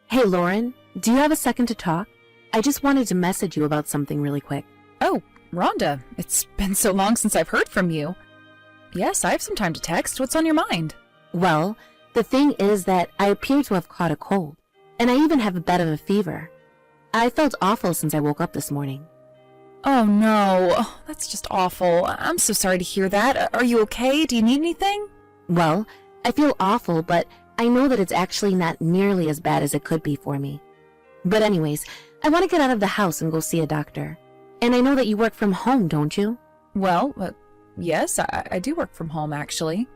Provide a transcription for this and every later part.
Hey Lauren, do you have a second to talk? I just wanted to message you about something really quick. Oh, Rhonda, it's been so long since I've heard from you. Yes, I have some time to text. What's on your mind? Well, the thing is that I appear to have caught a cold, and I even have a bit of a fever. I felt awful since I woke up this morning. Oh no, that's just awful. I'm so sorry to hear that. Are you okay? Do you need anything? Well, I feel awful, but I know that it's actually not nearly as bad as it could be for me. But anyways, I want to get out of the house and go see a doctor. And I know that you work from home, don't you? Well, yes, I do work from home, actually.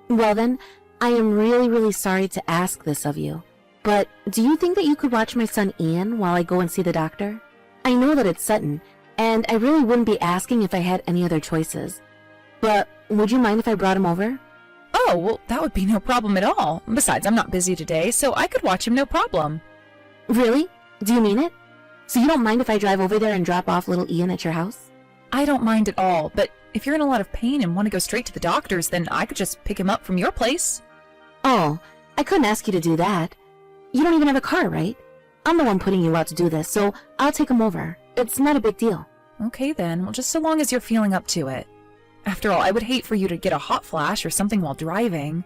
Well then, I am really sorry to ask this of you. But do you think that you could watch my son Ian while I go and see the doctor? I know that it's sudden, and I really wouldn't be asking if I had any other choices. But would you mind if I brought him over? Oh, well, that would be no problem at all. Besides, I'm not busy today, so I could watch him no problem. Really? Do you mean it? So you don't mind if I drive over there and drop off little Ian at your house? I don't mind at all, but if you're in a lot of pain and want to go straight to the doctor's, then I could just pick him up from your place. Oh, I couldn't ask you to do that. You don't even have a car, right? I'm the one putting you out to do this, so I'll take him over. It's not a big deal. Okay then, well, just so long as you're feeling up to it. After all, I would hate for you to get a hot flash or something while driving.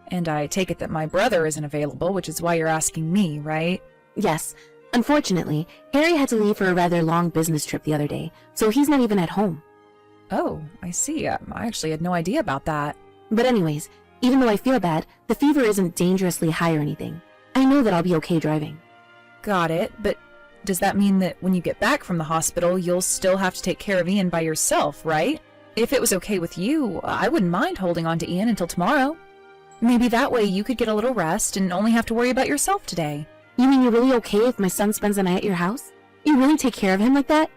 And I take it that my brother isn't available, which is why you're asking me, right? Yes. Unfortunately, Harry had to leave for a rather long business trip the other day, so he's not even at home. Oh, I see. I actually had no idea about that. But anyways, even though I feel bad, the fever isn't dangerously high or anything. I know that I'll be okay driving. Got it, but does that mean that when you get back from the hospital, you'll still have to take care of Ian by yourself, right? If it was okay with you, I wouldn't mind holding on to Ian until tomorrow. Maybe that way you could get a little rest and only have to worry about yourself today. You mean you're really okay if my son spends the night at your house? You really take care of him like that?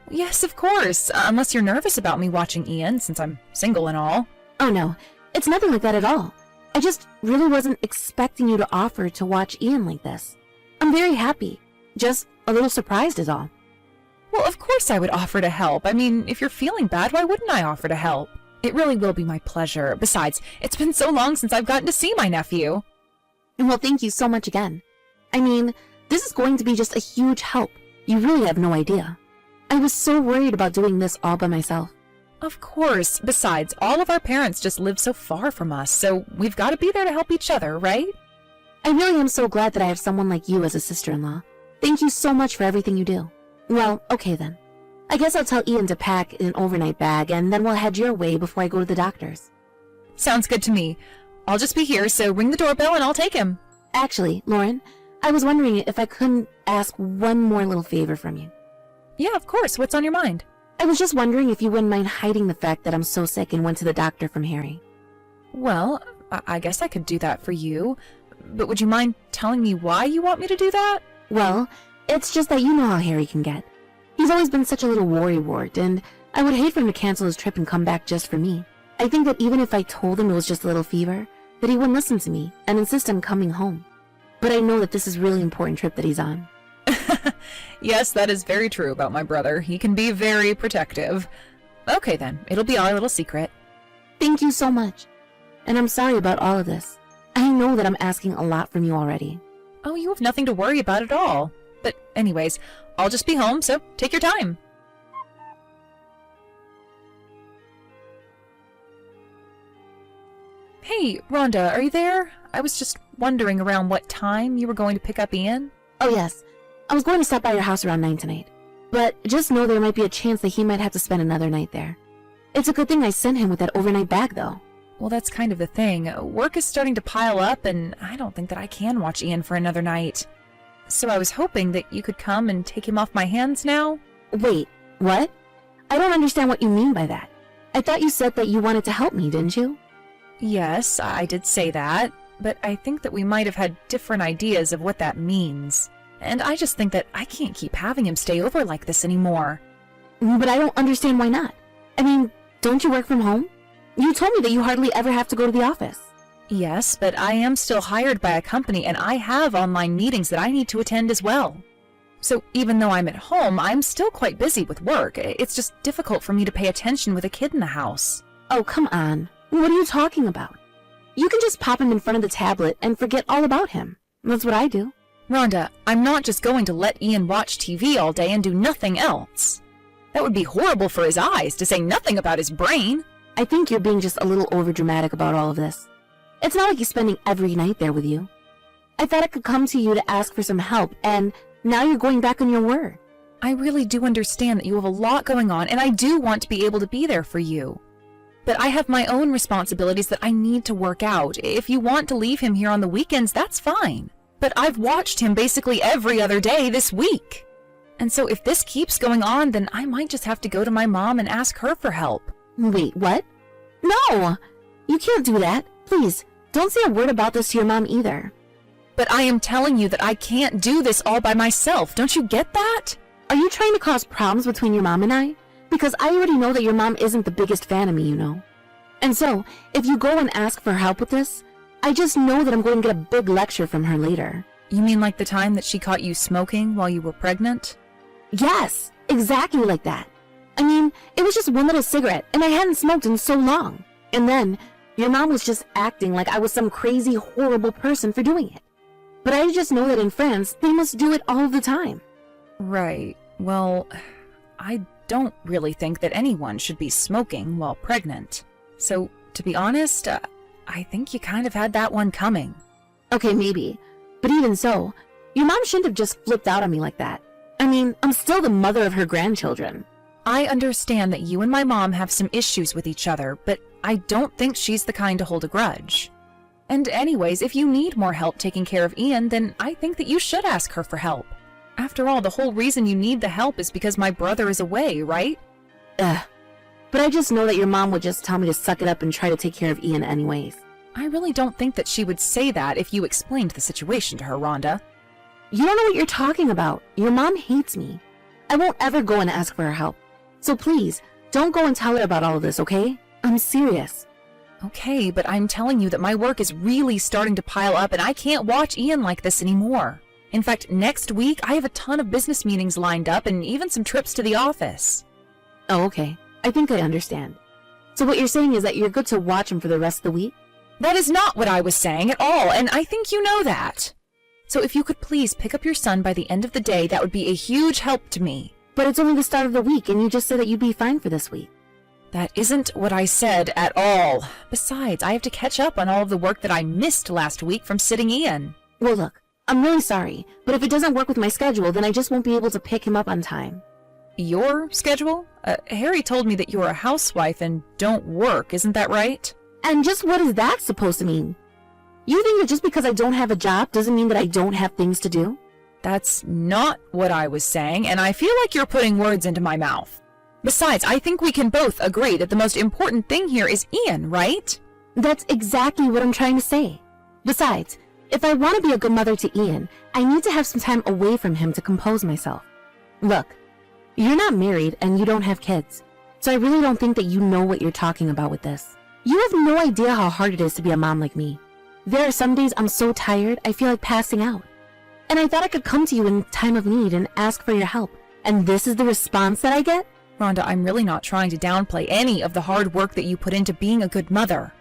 Yes, of course, unless you're nervous about me watching Ian, since I'm single and all. Oh no, it's nothing like that at all. I just really wasn't expecting you to offer to watch Ian like this. I'm very happy. Just a little surprised is all. Well, of course I would offer to help. I mean, if you're feeling bad, why wouldn't I offer to help? It really will be my pleasure. Besides, it's been so long since I've gotten to see my nephew. Well, thank you so much again. I mean, this is going to be just a huge help. You really have no idea. I was so worried about doing this all by myself. Of course. Besides, all of our parents just live so far from us, so we've got to be there to help each other, right? I really am so glad that I have someone like you as a sister-in-law. Thank you so much for everything you do. Well, okay then. I guess I'll tell Ian to pack an overnight bag, and then we'll head your way before I go to the doctor's. Sounds good to me. I'll just be here, so ring the doorbell and I'll take him. Actually, Lauren, I was wondering if I couldn't ask one more little favor from you. Yeah, of course. What's on your mind? I was just wondering if you wouldn't mind hiding the fact that I'm so sick and went to the doctor from Harry. Well, I guess I could do that for you. But would you mind telling me why you want me to do that? Well, it's just that you know how Harry can get. He's always been such a little worrywart, and I would hate for him to cancel his trip and come back just for me. I think that even if I told him it was just a little fever, that he wouldn't listen to me and insist on coming home. But I know that this is a really important trip that he's on. Yes, that is very true about my brother. He can be very protective. Okay then, it'll be our little secret. Thank you so much. And I'm sorry about all of this. I know that I'm asking a lot from you already. Oh, you have nothing to worry about at all. But anyways, I'll just be home, so take your time. Hey, Rhonda, are you there? I was just wondering around what time you were going to pick up Ian. Oh yes, I was going to stop by your house around 9 tonight. But just know there might be a chance that he might have to spend another night there. It's a good thing I sent him with that overnight bag though. Well, that's kind of the thing. Work is starting to pile up, and I don't think that I can watch Ian for another night. So I was hoping that you could come and take him off my hands now. Wait, what? I don't understand what you mean by that. I thought you said that you wanted to help me, didn't you? Yes, I did say that, but I think that we might have had different ideas of what that means. And I just think that I can't keep having him stay over like this anymore. But I don't understand why not. I mean, don't you work from home? You told me that you hardly ever have to go to the office. Yes, but I am still hired by a company, and I have online meetings that I need to attend as well. So even though I'm at home, I'm still quite busy with work. It's just difficult for me to pay attention with a kid in the house. Oh, come on. What are you talking about? You can just pop him in front of the tablet and forget all about him. That's what I do. Rhonda, I'm not just going to let Ian watch TV all day and do nothing else. That would be horrible for his eyes, to say nothing about his brain. I think you're being just a little overdramatic about all of this. It's not like he's spending every night there with you. I thought I could come to you to ask for some help, and now you're going back on your word. I really do understand that you have a lot going on, and I do want to be able to be there for you. But I have my own responsibilities that I need to work out. If you want to leave him here on the weekends, that's fine. But I've watched him basically every other day this week. And so if this keeps going on, then I might just have to go to my mom and ask her for help. Wait, what? No! You can't do that. Please, don't say a word about this to your mom either. But I am telling you that I can't do this all by myself. Don't you get that? Are you trying to cause problems between your mom and I? Because I already know that your mom isn't the biggest fan of me, you know. And so, if you go and ask for help with this, I just know that I'm going to get a big lecture from her later. You mean like the time that she caught you smoking while you were pregnant? Yes, exactly like that. I mean, it was just one little cigarette, and I hadn't smoked in so long. And then, your mom was just acting like I was some crazy, horrible person for doing it. But I just know that in France, they must do it all the time. Right. Well, I don't really think that anyone should be smoking while pregnant. So, to be honest, I think you kind of had that one coming. Okay, maybe. But even so, your mom shouldn't have just flipped out on me like that. I mean, I'm still the mother of her grandchildren. I understand that you and my mom have some issues with each other, but I don't think she's the kind to hold a grudge. And anyways, if you need more help taking care of Ian, then I think that you should ask her for help. After all, the whole reason you need the help is because my brother is away, right? But I just know that your mom would just tell me to suck it up and try to take care of Ian anyways. I really don't think that she would say that if you explained the situation to her, Rhonda. You don't know what you're talking about. Your mom hates me. I won't ever go and ask for her help. So please, don't go and tell her about all of this, okay? I'm serious. Okay, but I'm telling you that my work is really starting to pile up and I can't watch Ian like this anymore. In fact, next week I have a ton of business meetings lined up and even some trips to the office. Oh, okay. I think I understand. So what you're saying is that you're good to watch him for the rest of the week? That is not what I was saying at all, and I think you know that. So if you could please pick up your son by the end of the day, that would be a huge help to me. But it's only the start of the week, and you just said that you'd be fine for this week. That isn't what I said at all. Besides, I have to catch up on all of the work that I missed last week from sitting Ian. Well, look, I'm really sorry, but if it doesn't work with my schedule, then I just won't be able to pick him up on time. Your schedule? Harry told me that you're a housewife and don't work, isn't that right? And just what is that supposed to mean? You think that just because I don't have a job doesn't mean that I don't have things to do? That's not what I was saying, and I feel like you're putting words into my mouth. Besides, I think we can both agree that the most important thing here is Ian, right? That's exactly what I'm trying to say. Besides, if I want to be a good mother to Ian, I need to have some time away from him to compose myself. Look, you're not married and you don't have kids, so I really don't think that you know what you're talking about with this. You have no idea how hard it is to be a mom like me. There are some days I'm so tired I feel like passing out. And I thought I could come to you in time of need and ask for your help. And this is the response that I get? Rhonda, I'm really not trying to downplay any of the hard work that you put into being a good mother.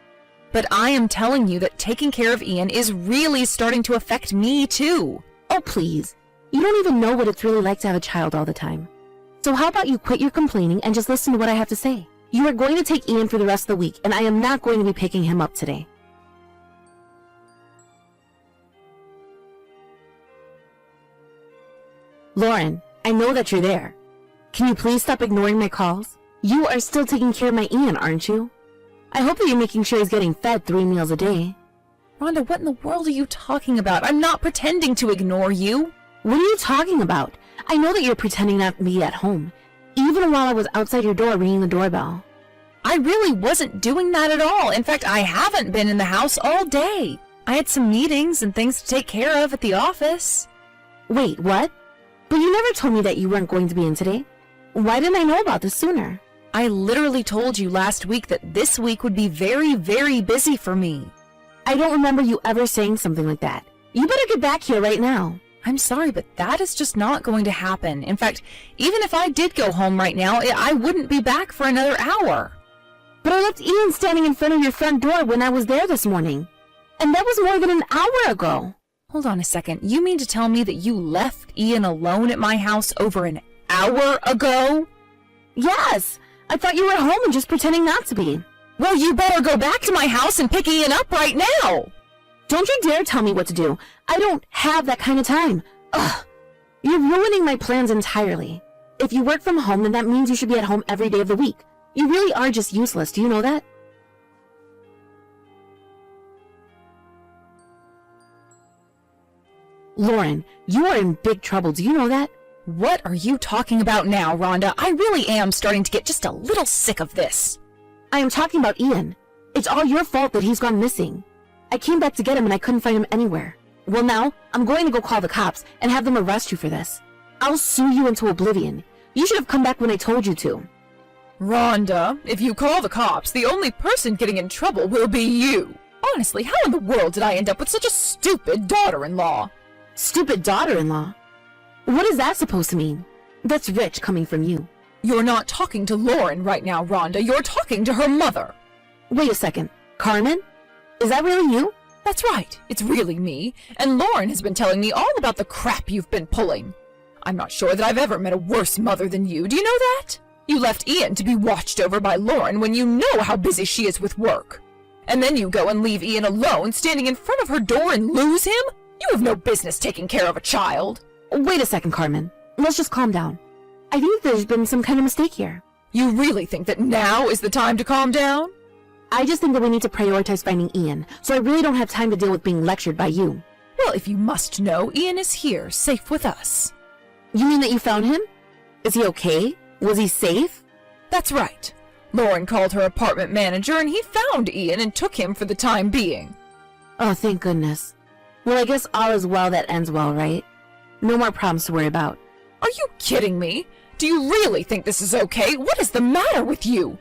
But I am telling you that taking care of Ian is really starting to affect me too. Oh, please. You don't even know what it's really like to have a child all the time. So how about you quit your complaining and just listen to what I have to say? You are going to take Ian for the rest of the week, and I am not going to be picking him up today. Lauren, I know that you're there. Can you please stop ignoring my calls? You are still taking care of my Ian, aren't you? I hope that you're making sure he's getting fed 3 meals a day. Rhonda, what in the world are you talking about? I'm not pretending to ignore you. What are you talking about? I know that you're pretending not to be at home, even while I was outside your door ringing the doorbell. I really wasn't doing that at all. In fact, I haven't been in the house all day. I had some meetings and things to take care of at the office. Wait, what? But you never told me that you weren't going to be in today. Why didn't I know about this sooner? I literally told you last week that this week would be very, very busy for me. I don't remember you ever saying something like that. You better get back here right now. I'm sorry, but that is just not going to happen. In fact, even if I did go home right now, I wouldn't be back for another hour. But I left Ian standing in front of your front door when I was there this morning. And that was more than an hour ago. Hold on a second. You mean to tell me that you left Ian alone at my house over an hour ago? Yes! I thought you were at home and just pretending not to be. Well, you better go back to my house and pick Ian up right now! Don't you dare tell me what to do. I don't have that kind of time. Ugh. You're ruining my plans entirely. If you work from home, then that means you should be at home every day of the week. You really are just useless. Do you know that? Lauren, you are in big trouble. Do you know that? What are you talking about now, Rhonda? I really am starting to get just a little sick of this. I am talking about Ian. It's all your fault that he's gone missing. I came back to get him and I couldn't find him anywhere. Well, now, I'm going to go call the cops and have them arrest you for this. I'll sue you into oblivion. You should have come back when I told you to. Rhonda, if you call the cops, the only person getting in trouble will be you. Honestly, how in the world did I end up with such a stupid daughter-in-law? Stupid daughter-in-law? What is that supposed to mean? That's rich coming from you. You're not talking to Lauren right now, Rhonda. You're talking to her mother. Wait a second. Carmen? Is that really you? That's right. It's really me. And Lauren has been telling me all about the crap you've been pulling. I'm not sure that I've ever met a worse mother than you. Do you know that? You left Ian to be watched over by Lauren when you know how busy she is with work. And then you go and leave Ian alone, standing in front of her door and lose him? You have no business taking care of a child. Wait a second, Carmen. Let's just calm down. I think there's been some kind of mistake here. You really think that now is the time to calm down? I just think that we need to prioritize finding Ian, so I really don't have time to deal with being lectured by you. Well, if you must know, Ian is here, safe with us. You mean that you found him? Is he okay? Was he safe? That's right. Lauren called her apartment manager and he found Ian and took him for the time being. Oh, thank goodness. Well, I guess all is well that ends well, right? No more problems to worry about. Are you kidding me? Do you really think this is okay? What is the matter with you?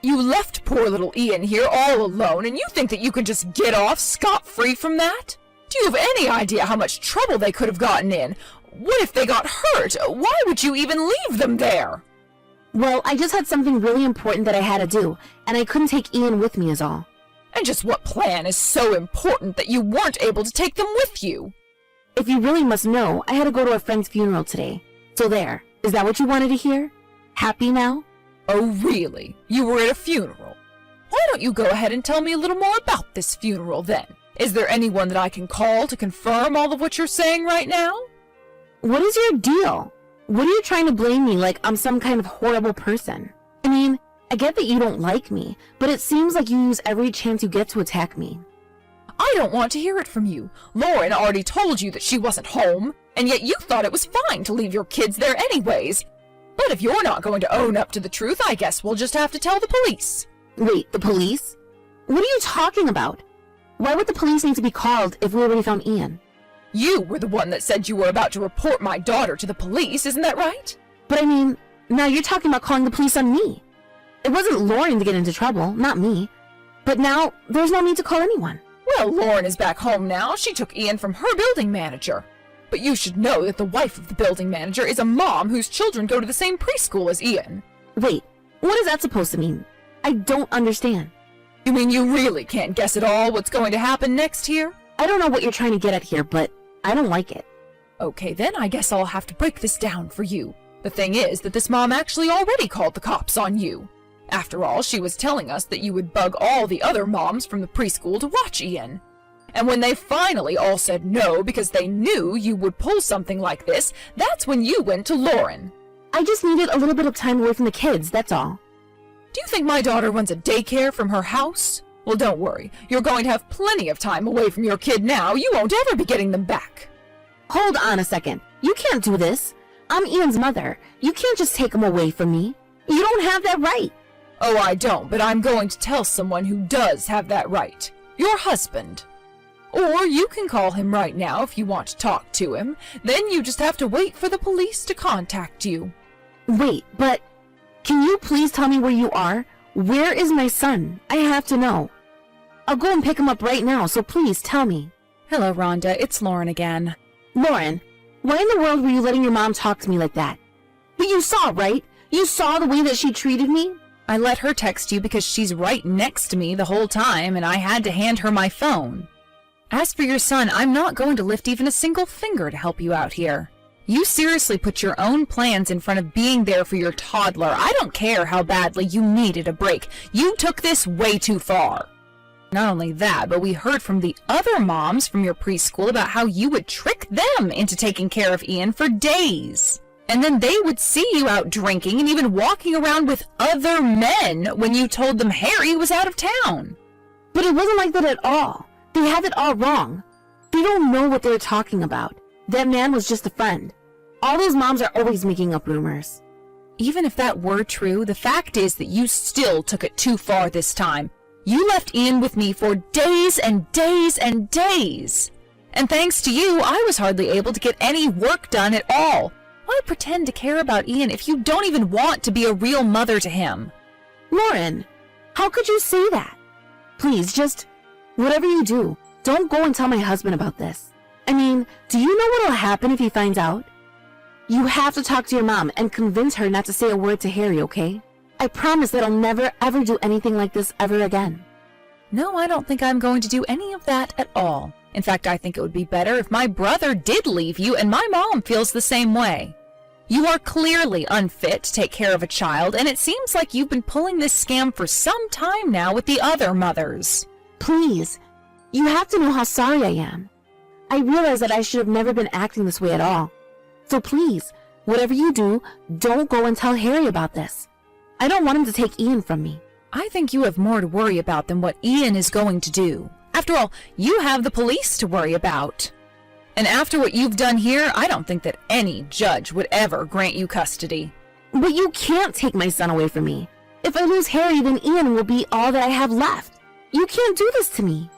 You left poor little Ian here all alone, and you think that you can just get off scot-free from that? Do you have any idea how much trouble they could have gotten in? What if they got hurt? Why would you even leave them there? Well, I just had something really important that I had to do, and I couldn't take Ian with me is all. And just what plan is so important that you weren't able to take them with you? If you really must know, I had to go to a friend's funeral today. So there. Is that what you wanted to hear? Happy now? Oh, really? You were at a funeral? Why don't you go ahead and tell me a little more about this funeral, then? Is there anyone that I can call to confirm all of what you're saying right now? What is your deal? What are you trying to blame me like I'm some kind of horrible person? I mean, I get that you don't like me, but it seems like you use every chance you get to attack me. I don't want to hear it from you. Lauren already told you that she wasn't home, and yet you thought it was fine to leave your kids there anyways. But if you're not going to own up to the truth, I guess we'll just have to tell the police. Wait, the police? What are you talking about? Why would the police need to be called if we already found Ian? You were the one that said you were about to report my daughter to the police, isn't that right? But I mean, now you're talking about calling the police on me. It wasn't Lauren to get into trouble, not me. But now, there's no need to call anyone. Well, Lauren is back home now. She took Ian from her building manager. But you should know that the wife of the building manager is a mom whose children go to the same preschool as Ian. Wait, what is that supposed to mean? I don't understand. You mean you really can't guess at all what's going to happen next here? I don't know what you're trying to get at here, but I don't like it. Okay, then I guess I'll have to break this down for you. The thing is that this mom actually already called the cops on you. After all, she was telling us that you would bug all the other moms from the preschool to watch Ian. And when they finally all said no because they knew you would pull something like this, that's when you went to Lauren. I just needed a little bit of time away from the kids, that's all. Do you think my daughter runs a daycare from her house? Well, don't worry. You're going to have plenty of time away from your kid now. You won't ever be getting them back. Hold on a second. You can't do this. I'm Ian's mother. You can't just take him away from me. You don't have that right. Oh, I don't, but I'm going to tell someone who does have that right. Your husband. Or you can call him right now if you want to talk to him. Then you just have to wait for the police to contact you. Wait, but can you please tell me where you are? Where is my son? I have to know. I'll go and pick him up right now, so please tell me. Hello, Rhonda. It's Lauren again. Lauren, why in the world were you letting your mom talk to me like that? But you saw, right? You saw the way that she treated me? I let her text you because she's right next to me the whole time, and I had to hand her my phone. As for your son, I'm not going to lift even a single finger to help you out here. You seriously put your own plans in front of being there for your toddler. I don't care how badly you needed a break. You took this way too far. Not only that, but we heard from the other moms from your preschool about how you would trick them into taking care of Ian for days. And then they would see you out drinking and even walking around with other men when you told them Harry was out of town. But it wasn't like that at all. They have it all wrong. They don't know what they're talking about. That man was just a friend. All those moms are always making up rumors. Even if that were true, the fact is that you still took it too far this time. You left Ian with me for days and days and days. And thanks to you, I was hardly able to get any work done at all. Why pretend to care about Ian if you don't even want to be a real mother to him? Lauren, how could you say that? Please, just whatever you do, don't go and tell my husband about this. I mean, do you know what will happen if he finds out? You have to talk to your mom and convince her not to say a word to Harry, okay? I promise that I'll never ever do anything like this ever again. No, I don't think I'm going to do any of that at all. In fact, I think it would be better if my brother did leave you and my mom feels the same way. You are clearly unfit to take care of a child, and it seems like you've been pulling this scam for some time now with the other mothers. Please, you have to know how sorry I am. I realize that I should have never been acting this way at all. So please, whatever you do, don't go and tell Harry about this. I don't want him to take Ian from me. I think you have more to worry about than what Ian is going to do. After all, you have the police to worry about. And after what you've done here, I don't think that any judge would ever grant you custody. But you can't take my son away from me. If I lose Harry, then Ian will be all that I have left. You can't do this to me.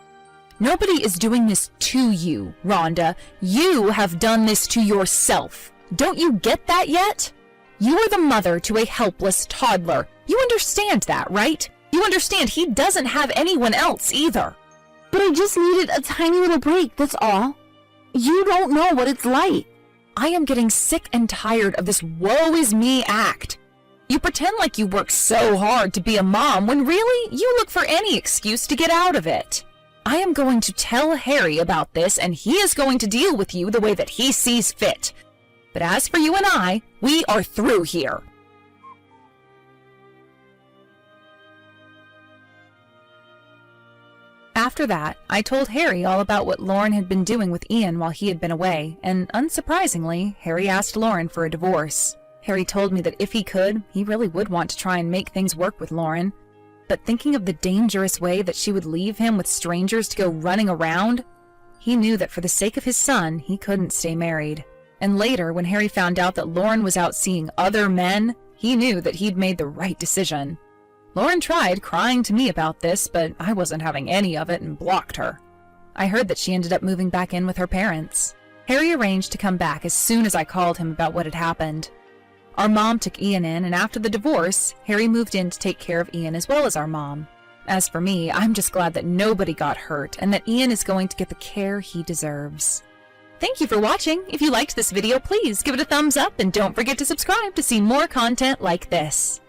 Nobody is doing this to you, Rhonda. You have done this to yourself. Don't you get that yet? You are the mother to a helpless toddler. You understand that, right? You understand he doesn't have anyone else either. But I just needed a tiny little break, that's all. You don't know what it's like. I am getting sick and tired of this woe is me act. You pretend like you work so hard to be a mom when really you look for any excuse to get out of it. I am going to tell Harry about this, and he is going to deal with you the way that he sees fit. But as for you and I, we are through here. After that, I told Harry all about what Lauren had been doing with Ian while he had been away, and unsurprisingly, Harry asked Lauren for a divorce. Harry told me that if he could, he really would want to try and make things work with Lauren. But thinking of the dangerous way that she would leave him with strangers to go running around, he knew that for the sake of his son, he couldn't stay married. And later, when Harry found out that Lauren was out seeing other men, he knew that he'd made the right decision. Lauren tried crying to me about this, but I wasn't having any of it and blocked her. I heard that she ended up moving back in with her parents. Harry arranged to come back as soon as I called him about what had happened. Our mom took Ian in, and after the divorce, Harry moved in to take care of Ian as well as our mom. As for me, I'm just glad that nobody got hurt and that Ian is going to get the care he deserves. Thank you for watching. If you liked this video, please give it a thumbs up and don't forget to subscribe to see more content like this.